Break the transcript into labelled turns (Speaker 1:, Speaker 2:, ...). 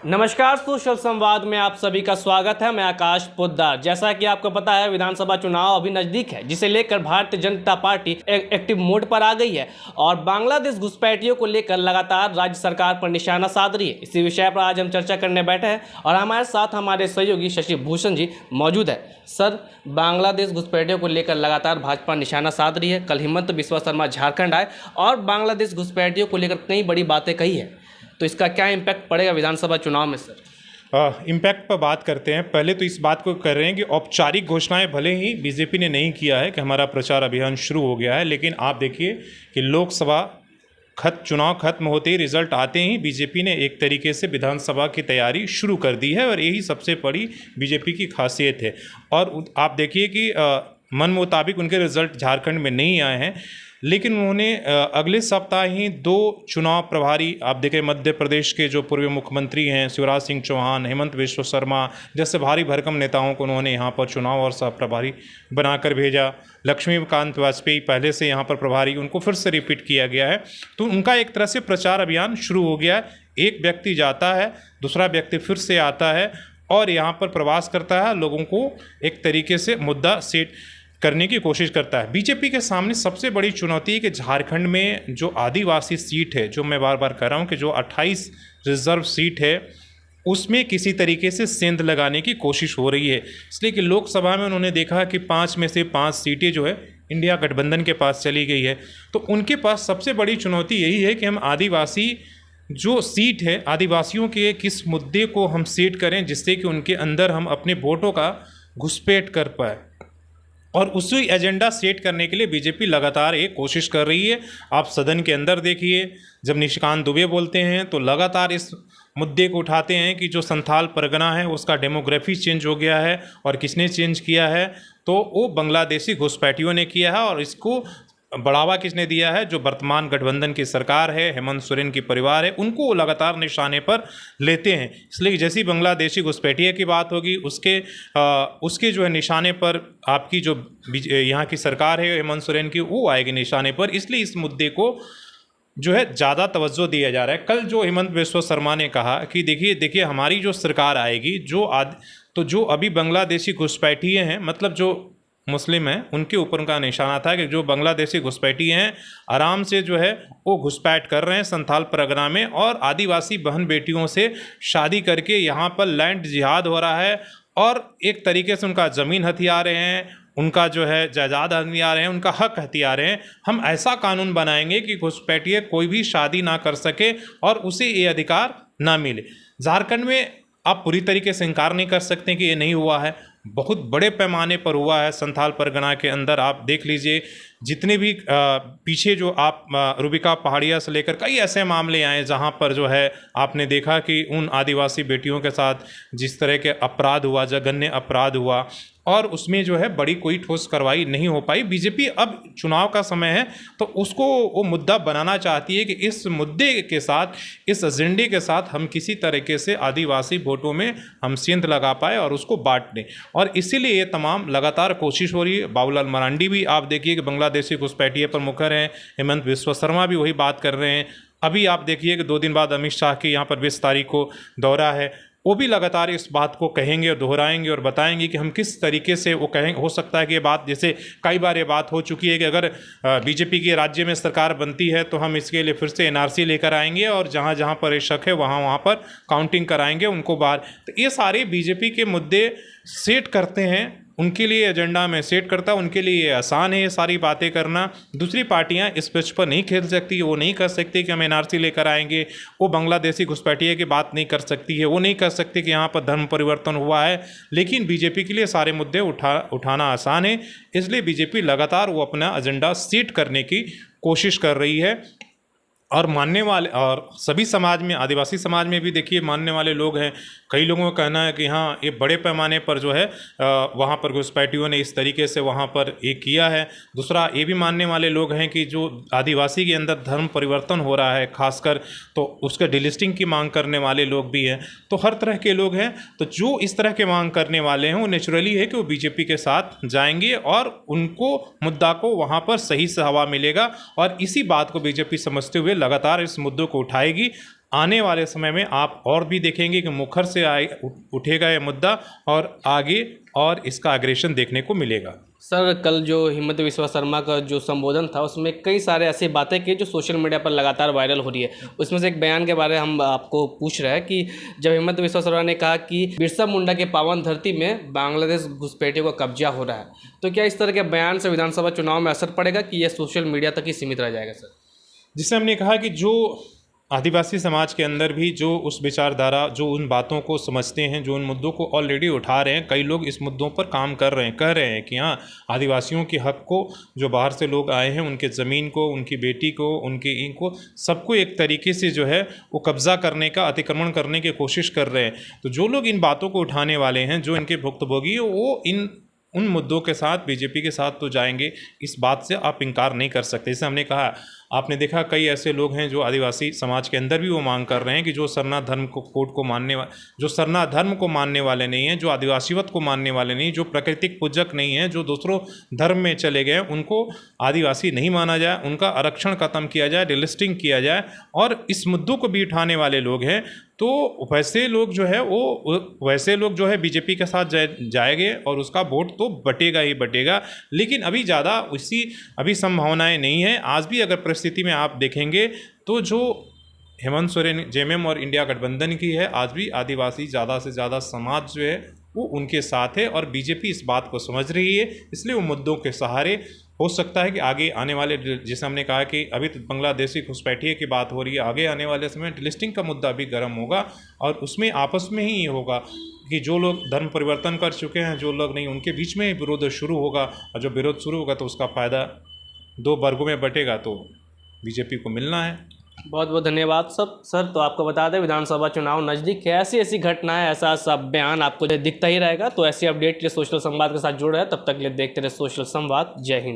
Speaker 1: नमस्कार, सोशल संवाद में आप सभी का स्वागत है। मैं आकाश पोद्दार। जैसा कि आपको पता है, विधानसभा चुनाव अभी नज़दीक है, जिसे लेकर Bharatiya Janata party active mode पर आ गई है और बांग्लादेश घुसपैठियों को लेकर लगातार राज्य सरकार पर निशाना साध रही है। इसी विषय पर आज हम चर्चा करने बैठे हैं और हमारे साथ हमारे सहयोगी शशि भूषण जी मौजूद है। सर, बांग्लादेश घुसपैठियों को लेकर लगातार भाजपा निशाना साध रही है। कल हिमंत बिस्वा शर्मा झारखंड आए और बांग्लादेश घुसपैठियों को लेकर कई बड़ी बातें कही है, तो इसका क्या इम्पैक्ट पड़ेगा विधानसभा चुनाव में सर?
Speaker 2: इम्पैक्ट पर बात करते हैं। पहले तो इस बात को कर रहे हैं कि औपचारिक घोषणाएं भले ही बीजेपी ने नहीं किया है कि हमारा प्रचार अभियान शुरू हो गया है, लेकिन आप देखिए कि लोकसभा चुनाव खत्म होते ही, रिजल्ट आते ही बीजेपी ने एक तरीके से विधानसभा की तैयारी शुरू कर दी है और यही सबसे बड़ी बीजेपी की खासियत है। और आप देखिए कि मन मुताबिक उनके रिजल्ट झारखंड में नहीं आए हैं, लेकिन उन्होंने अगले सप्ताह ही 2 चुनाव प्रभारी, आप देखें मध्य प्रदेश के जो पूर्व मुख्यमंत्री हैं शिवराज सिंह चौहान, हिमंत बिस्वा शर्मा जैसे भारी भरकम नेताओं को उन्होंने यहाँ पर चुनाव और सह प्रभारी बनाकर भेजा। लक्ष्मीकांत वाजपेयी पहले से यहाँ पर प्रभारी, उनको फिर से रिपीट किया गया है। तो उनका एक तरह से प्रचार अभियान शुरू हो गया है। एक व्यक्ति जाता है, दूसरा व्यक्ति फिर से आता है और यहाँ पर प्रवास करता है, लोगों को एक तरीके से मुद्दा सेट करने की कोशिश करता है। बीजेपी के सामने सबसे बड़ी चुनौती है कि झारखंड में जो आदिवासी सीट है, जो मैं बार बार कह रहा हूँ कि जो 28 रिजर्व सीट है, उसमें किसी तरीके से सेंध लगाने की कोशिश हो रही है। इसलिए कि लोकसभा में उन्होंने देखा कि 5 में से 5 सीटें जो है इंडिया गठबंधन के पास चली गई है। तो उनके पास सबसे बड़ी चुनौती यही है कि हम आदिवासी जो सीट है, आदिवासियों के किस मुद्दे को हम सेट करें जिससे कि उनके अंदर हम अपने वोटों का घुसपैठ कर पाए। और उसी एजेंडा सेट करने के लिए बीजेपी लगातार एक कोशिश कर रही है। आप सदन के अंदर देखिए, जब निशिकांत दुबे बोलते हैं तो लगातार इस मुद्दे को उठाते हैं कि जो संथाल परगना है उसका डेमोग्राफी चेंज हो गया है। और किसने चेंज किया है? तो वो बांग्लादेशी घुसपैठियों ने किया है। और इसको बढ़ावा किसने दिया है? जो वर्तमान गठबंधन की सरकार है, हेमंत सोरेन की परिवार है, उनको वो लगातार निशाने पर लेते हैं। इसलिए जैसी बांग्लादेशी घुसपैठिया की बात होगी, उसके जो है निशाने पर आपकी जो यहाँ की सरकार है हेमंत सोरेन की, वो आएगी निशाने पर। इसलिए इस मुद्दे को जो है ज़्यादा तवज्जो दिया जा रहा है। कल जो हिमंत बिस्वा शर्मा ने कहा कि देखिए हमारी जो सरकार आएगी, तो जो अभी बांग्लादेशी घुसपैठिए हैं, मतलब जो मुस्लिम हैं, उनके ऊपर उनका निशाना था कि जो बांग्लादेशी घुसपैठी हैं आराम से जो है वो घुसपैठ कर रहे हैं संथाल परगना में और आदिवासी बहन बेटियों से शादी करके यहाँ पर लैंड जिहाद हो रहा है और एक तरीके से उनका ज़मीन हथिया रहे हैं, उनका जो है जायदाद हथिया रहे हैं, उनका हक हथिया रहे हैं। हम ऐसा कानून बनाएंगे कि घुसपैठिए कोई भी शादी ना कर सके और उसे ये अधिकार ना मिले। झारखंड में आप पूरी तरीके से इनकार नहीं कर सकते कि ये नहीं हुआ है, बहुत बड़े पैमाने पर हुआ है। संथाल परगना के अंदर आप देख लीजिए, जितने भी पीछे जो आप रूबिका पहाड़िया से लेकर कई ऐसे मामले आए जहां पर जो है आपने देखा कि उन आदिवासी बेटियों के साथ जिस तरह के अपराध हुआ, जघन्य अपराध हुआ, और उसमें जो है बड़ी कोई ठोस कार्रवाई नहीं हो पाई। बीजेपी अब चुनाव का समय है तो उसको वो मुद्दा बनाना चाहती है कि इस मुद्दे के साथ, इस एजेंडे के साथ हम किसी तरीके से आदिवासी वोटों में हम सेंध लगा पाए और उसको बांट दें। और इसीलिए ये तमाम लगातार कोशिश हो रही है। बाबूलाल मरांडी भी आप देखिए कि बांग्लादेशी घुसपैठिए पर मुखर हैं, हेमंत बिस्वा शर्मा भी वही बात कर रहे हैं। अभी आप देखिए कि 2 दिन बाद अमित शाह के यहाँ पर 20 तारीख को दौरा है, वो भी लगातार इस बात को कहेंगे और दोहराएंगे और बताएंगे कि हम किस तरीके से वो कहेंगे। हो सकता है कि ये बात, जैसे कई बार ये बात हो चुकी है कि अगर बीजेपी की राज्य में सरकार बनती है तो हम इसके लिए फिर से एनआरसी लेकर आएंगे और जहाँ जहाँ पर ये शक है वहाँ पर काउंटिंग कराएंगे उनको बाहर। तो ये सारे बीजेपी के मुद्दे सेट करते हैं, उनके लिए एजेंडा में सेट करता है, उनके लिए आसान है ये सारी बातें करना। दूसरी पार्टियां इस पिच पर नहीं खेल सकती, वो नहीं कर सकती कि हम एनआरसी लेकर आएंगे। वो बांग्लादेशी घुसपैठिए की बात नहीं कर सकती है, वो नहीं कर सकती कि यहाँ पर धर्म परिवर्तन हुआ है। लेकिन बीजेपी के लिए सारे मुद्दे उठाना आसान है, इसलिए बीजेपी लगातार वो अपना एजेंडा सेट करने की कोशिश कर रही है। और मानने वाले, और सभी समाज में, आदिवासी समाज में भी देखिए मानने वाले लोग हैं। कई लोगों का कहना है कि हाँ, ये बड़े पैमाने पर जो है वहाँ पर घुसपैठियों ने इस तरीके से वहाँ पर ये किया है। दूसरा, ये भी मानने वाले लोग हैं कि जो आदिवासी के अंदर धर्म परिवर्तन हो रहा है खासकर, तो उसके डिलिस्टिंग की मांग करने वाले लोग भी हैं। तो हर तरह के लोग हैं। तो जो इस तरह के मांग करने वाले हैं वो नेचुरली है कि वो बीजेपी के साथ जाएंगे और उनको मुद्दा को वहाँ पर सही से हवा मिलेगा। और इसी बात को बीजेपी समझते हुए लगातार इस मुद्दों को उठाएगी। आने वाले समय में आप और भी देखेंगे कि मुखर से उठेगा ये मुद्दा और आगे और इसका अग्रेशन देखने को मिलेगा।
Speaker 1: सर, कल जो हिमंत बिस्वा शर्मा का जो संबोधन था उसमें कई सारे ऐसी बातें की जो सोशल मीडिया पर लगातार वायरल हो रही है। उसमें से एक बयान के बारे में हम आपको पूछ रहे हैं कि जब हिमंत बिस्वा शर्मा ने कहा कि बिरसा मुंडा के पावन धरती में बांग्लादेश घुसपैठियों का कब्जा हो रहा है, तो क्या इस तरह के बयान से विधानसभा चुनाव में असर पड़ेगा कि यह सोशल मीडिया तक ही सीमित रह जाएगा? सर,
Speaker 2: जिससे हमने कहा कि जो आदिवासी समाज के अंदर भी जो उस विचारधारा, जो उन बातों को समझते हैं, जो उन मुद्दों को ऑलरेडी उठा रहे हैं, कई लोग इस मुद्दों पर काम कर रहे हैं, कह रहे हैं कि हाँ, आदिवासियों के हक को, जो बाहर से लोग आए हैं उनके ज़मीन को, उनकी बेटी को, उनके इनको सबको एक तरीके से जो है वो कब्ज़ा करने का, अतिक्रमण करने की कोशिश कर रहे हैं। तो जो लोग इन बातों को उठाने वाले हैं, जो इनके भुक्तभोगी, वो उन मुद्दों के साथ, बीजेपी के साथ तो जाएंगे, इस बात से आप इनकार नहीं कर सकते। जैसे हमने कहा, आपने देखा कई ऐसे लोग हैं जो आदिवासी समाज के अंदर भी वो मांग कर रहे हैं कि जो सरना धर्म को कोड को मानने जो सरना धर्म को मानने वाले नहीं हैं, जो आदिवासीवत को मानने वाले नहीं, जो प्राकृतिक पूजक नहीं हैं, जो दूसरों धर्म में चले गए, उनको आदिवासी नहीं माना जाए, उनका आरक्षण खत्म किया जाए, डिलिस्टिंग किया जाए। और इस मुद्दों को भी उठाने वाले लोग हैं, तो वैसे लोग जो है बीजेपी के साथ जाएंगे और उसका वोट तो बटेगा ही बटेगा। लेकिन अभी ज़्यादा अभी संभावनाएं नहीं है। आज भी अगर परिस्थिति में आप देखेंगे तो जो हेमंत सोरेन, जेएमएम और इंडिया गठबंधन की है, आज भी आदिवासी ज़्यादा से ज़्यादा समाज जो है वो उनके साथ है और बीजेपी इस बात को समझ रही है, इसलिए वो मुद्दों के सहारे हो सकता है कि आगे आने वाले, जैसे हमने कहा कि अभी तो बांग्लादेशी घुसपैठिए की बात हो रही है, आगे आने वाले समय डिलिस्टिंग का मुद्दा भी गर्म होगा और उसमें आपस में ही ये होगा कि जो लोग धर्म परिवर्तन कर चुके हैं, जो लोग नहीं, उनके बीच में ही विरोध शुरू होगा और जब विरोध शुरू होगा तो उसका फ़ायदा दो वर्गों में बटेगा, तो बीजेपी को मिलना है।
Speaker 1: बहुत बहुत धन्यवाद सर। तो आपको बता दें, विधानसभा चुनाव नज़दीक है, ऐसी घटनाएं, ऐसा सब बयान आपको दिखता ही रहेगा। तो ऐसी अपडेट के लिए सोशल संवाद के साथ जुड़ रहे हैं। तब तक के लिए देखते रहे सोशल संवाद। जय हिंद।